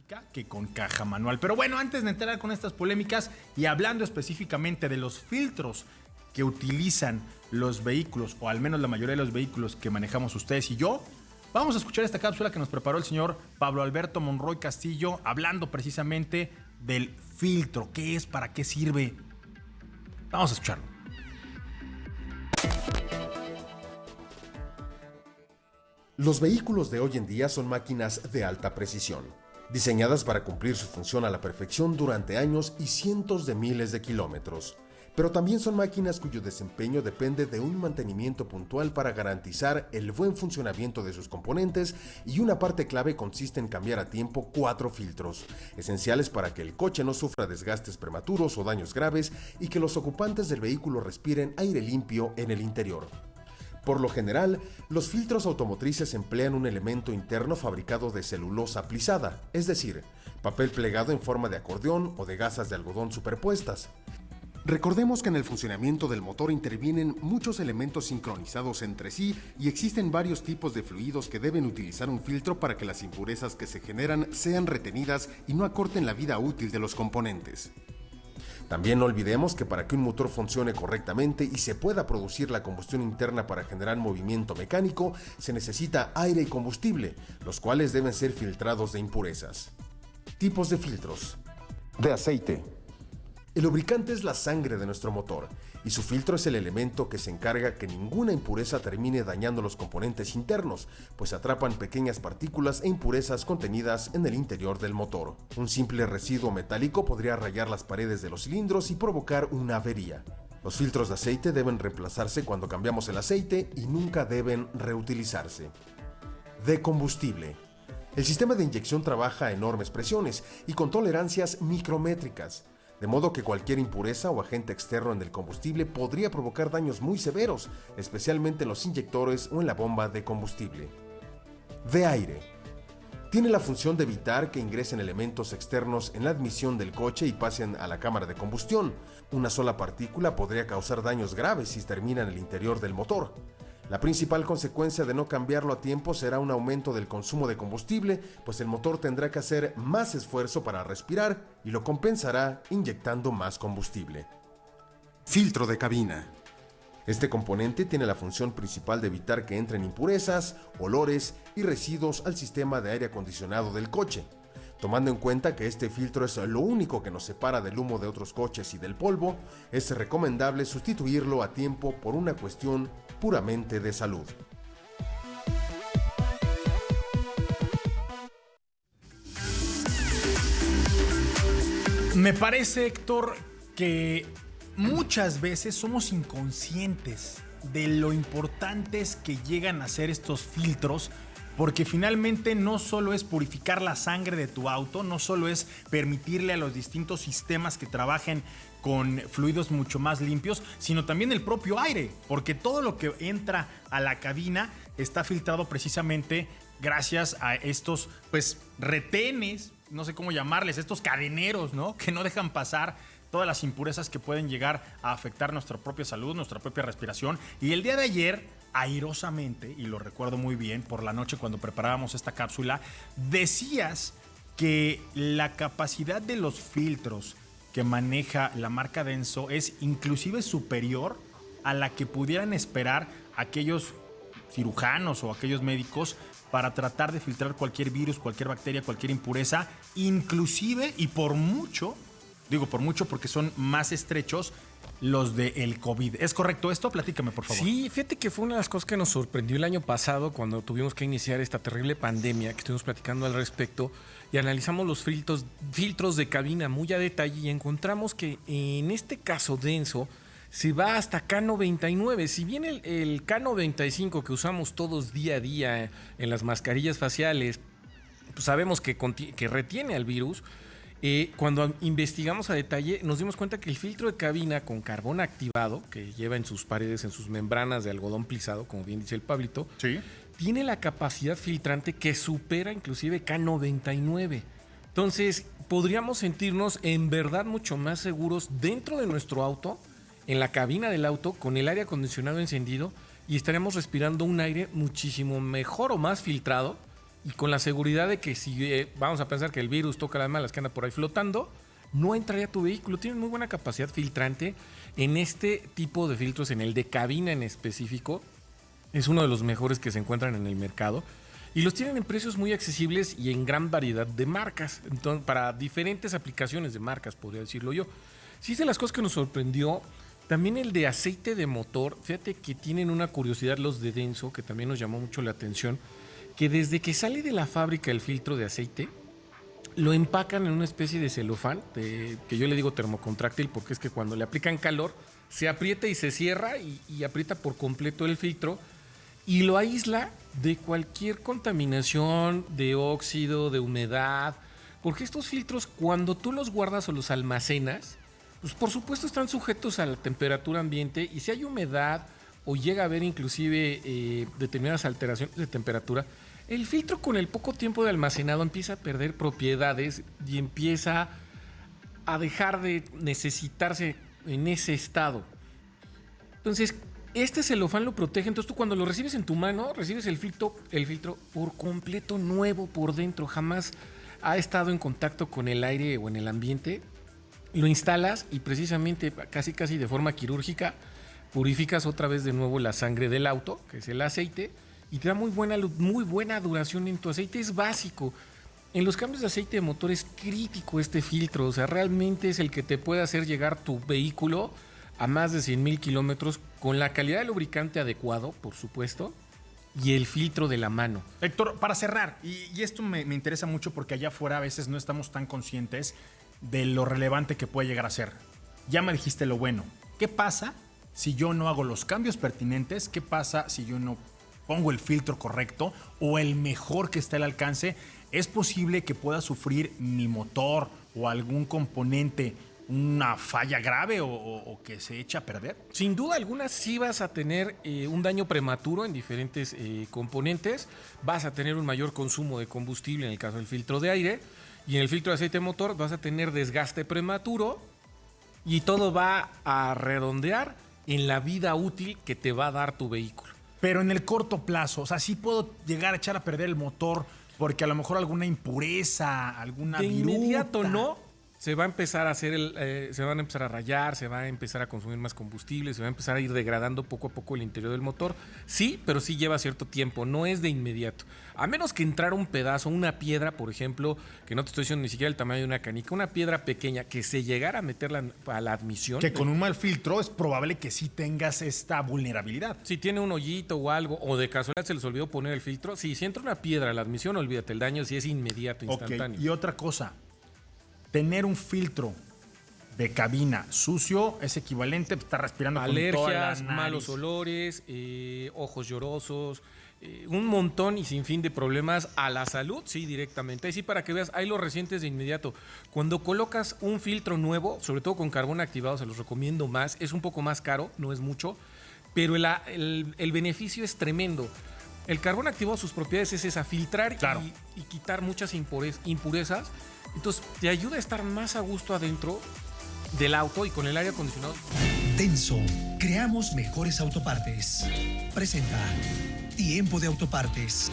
automática que con caja manual. Pero bueno, antes de entrar con estas polémicas y hablando específicamente de los filtros que utilizan los vehículos, o al menos la mayoría de los vehículos que manejamos ustedes y yo, vamos a escuchar esta cápsula que nos preparó el señor Pablo Alberto Monroy Castillo, hablando precisamente del filtro. ¿Qué es? ¿Para qué sirve? Vamos a escucharlo. Los vehículos de hoy en día son máquinas de alta precisión, diseñadas para cumplir su función a la perfección durante años y cientos de miles de kilómetros. Pero también son máquinas cuyo desempeño depende de un mantenimiento puntual para garantizar el buen funcionamiento de sus componentes, y una parte clave consiste en cambiar a tiempo 4 filtros, esenciales para que el coche no sufra desgastes prematuros o daños graves y que los ocupantes del vehículo respiren aire limpio en el interior. Por lo general, los filtros automotrices emplean un elemento interno fabricado de celulosa plisada, es decir, papel plegado en forma de acordeón o de gasas de algodón superpuestas. Recordemos que en el funcionamiento del motor intervienen muchos elementos sincronizados entre sí y existen varios tipos de fluidos que deben utilizar un filtro para que las impurezas que se generan sean retenidas y no acorten la vida útil de los componentes. También no olvidemos que para que un motor funcione correctamente y se pueda producir la combustión interna para generar movimiento mecánico, se necesita aire y combustible, los cuales deben ser filtrados de impurezas. Tipos de filtros. De aceite. El lubricante es la sangre de nuestro motor, y su filtro es el elemento que se encarga que ninguna impureza termine dañando los componentes internos, pues atrapan pequeñas partículas e impurezas contenidas en el interior del motor. Un simple residuo metálico podría rayar las paredes de los cilindros y provocar una avería. Los filtros de aceite deben reemplazarse cuando cambiamos el aceite y nunca deben reutilizarse. De combustible. El sistema de inyección trabaja a enormes presiones y con tolerancias micrométricas, de modo que cualquier impureza o agente externo en el combustible podría provocar daños muy severos, especialmente en los inyectores o en la bomba de combustible. De aire. Tiene la función de evitar que ingresen elementos externos en la admisión del coche y pasen a la cámara de combustión. Una sola partícula podría causar daños graves si termina en el interior del motor. La principal consecuencia de no cambiarlo a tiempo será un aumento del consumo de combustible, pues el motor tendrá que hacer más esfuerzo para respirar y lo compensará inyectando más combustible. Filtro de cabina. Este componente tiene la función principal de evitar que entren impurezas, olores y residuos al sistema de aire acondicionado del coche. Tomando en cuenta que este filtro es lo único que nos separa del humo de otros coches y del polvo, es recomendable sustituirlo a tiempo por una cuestión puramente de salud. Me parece, Héctor, que muchas veces somos inconscientes de lo importantes que llegan a ser estos filtros, porque finalmente no solo es purificar la sangre de tu auto, no solo es permitirle a los distintos sistemas que trabajen con fluidos mucho más limpios, sino también el propio aire, porque todo lo que entra a la cabina está filtrado precisamente gracias a estos, pues, retenes, no sé cómo llamarles, estos cadeneros, ¿no? Que no dejan pasar todas las impurezas que pueden llegar a afectar nuestra propia salud, nuestra propia respiración. Y el día de ayer, airosamente, y lo recuerdo muy bien, por la noche cuando preparábamos esta cápsula, decías que la capacidad de los filtros que maneja la marca Denso es inclusive superior a la que pudieran esperar aquellos cirujanos o aquellos médicos para tratar de filtrar cualquier virus, cualquier bacteria, cualquier impureza, inclusive y por mucho, digo por mucho porque son más estrechos, los del COVID. ¿Es correcto esto? Platícame, por favor. Sí, fíjate que fue una de las cosas que nos sorprendió el año pasado cuando tuvimos que iniciar esta terrible pandemia, que estuvimos platicando al respecto y analizamos los filtros de cabina muy a detalle y encontramos que en este caso Denso se va hasta K99. Si bien el K95 que usamos todos día a día en las mascarillas faciales, pues sabemos que retiene al virus, cuando investigamos a detalle nos dimos cuenta que el filtro de cabina con carbón activado, que lleva en sus paredes, en sus membranas de algodón plisado, como bien dice el Pablito, sí, tiene la capacidad filtrante que supera inclusive K99. Entonces podríamos sentirnos en verdad mucho más seguros dentro de nuestro auto, en la cabina del auto, con el aire acondicionado encendido, y estaríamos respirando un aire muchísimo mejor o más filtrado y con la seguridad de que si vamos a pensar que el virus toca las malas que anda por ahí flotando, no entraría a tu vehículo. Tienen muy buena capacidad filtrante en este tipo de filtros, en el de cabina en específico. Es uno de los mejores que se encuentran en el mercado. Y los tienen en precios muy accesibles y en gran variedad de marcas. Entonces, para diferentes aplicaciones de marcas, podría decirlo yo. Sí, es de las cosas que nos sorprendió. También el de aceite de motor. Fíjate que tienen una curiosidad los de Denso, que también nos llamó mucho la atención. Que desde que sale de la fábrica el filtro de aceite, lo empacan en una especie de celofán, que yo le digo termocontráctil, porque es que cuando le aplican calor, se aprieta y se cierra y aprieta por completo el filtro. Y lo aísla de cualquier contaminación, de óxido, de humedad. Porque estos filtros, cuando tú los guardas o los almacenas, pues por supuesto están sujetos a la temperatura ambiente. Y si hay humedad o llega a haber inclusive determinadas alteraciones de temperatura, el filtro con el poco tiempo de almacenado empieza a perder propiedades y empieza a dejar de necesitarse en ese estado. Entonces, este celofán lo protege, entonces tú cuando lo recibes en tu mano, recibes el filtro por completo nuevo por dentro, jamás ha estado en contacto con el aire o en el ambiente. Lo instalas y precisamente casi de forma quirúrgica purificas otra vez de nuevo la sangre del auto, que es el aceite, y te da muy buena duración en tu aceite. Es básico. En los cambios de aceite de motor es crítico este filtro, o sea, realmente es el que te puede hacer llegar tu vehículo a más de 100,000 kilómetros con la calidad de lubricante adecuado, por supuesto, y el filtro de la mano. Héctor, para cerrar, y esto me interesa mucho porque allá afuera a veces no estamos tan conscientes de lo relevante que puede llegar a ser. Ya me dijiste lo bueno. ¿Qué pasa si yo no hago los cambios pertinentes? ¿Qué pasa si yo no pongo el filtro correcto o el mejor que está al alcance? ¿Es posible que pueda sufrir mi motor o algún componente una falla grave o que se echa a perder? Sin duda alguna sí vas a tener un daño prematuro en diferentes componentes. Vas a tener un mayor consumo de combustible en el caso del filtro de aire, y en el filtro de aceite de motor vas a tener desgaste prematuro, y todo va a redondear en la vida útil que te va a dar tu vehículo. Pero en el corto plazo, o sea, sí puedo llegar a echar a perder el motor porque a lo mejor alguna impureza, alguna de viruta. Inmediato no. Se va a empezar a hacer se van a empezar a rayar, se va a empezar a consumir más combustible, se va a empezar a ir degradando poco a poco el interior del motor. Sí, pero sí lleva cierto tiempo, no es de inmediato. A menos que entrara un pedazo, una piedra, por ejemplo, que no te estoy diciendo ni siquiera el tamaño de una canica, una piedra pequeña que se llegara a meter a la admisión. Que con un mal filtro es probable que sí tengas esta vulnerabilidad. Si tiene un hoyito o algo, o de casualidad se les olvidó poner el filtro, si entra una piedra a la admisión, olvídate, el daño sí es inmediato, instantáneo. Y otra cosa, tener un filtro de cabina sucio es equivalente a estar respirando alergias, con toda la nariz. malos olores, ojos llorosos, un montón y sin fin de problemas a la salud, sí, directamente. Ahí sí, para que veas, ahí lo resientes de inmediato. Cuando colocas un filtro nuevo, sobre todo con carbón activado, se los recomiendo más. Es un poco más caro, no es mucho, pero el beneficio es tremendo. El carbón activado, sus propiedades es esa, filtrar, claro, y quitar muchas impurezas. Entonces te ayuda a estar más a gusto adentro del auto y con el aire acondicionado. Denso, creamos mejores autopartes. Presenta Tiempo de Autopartes.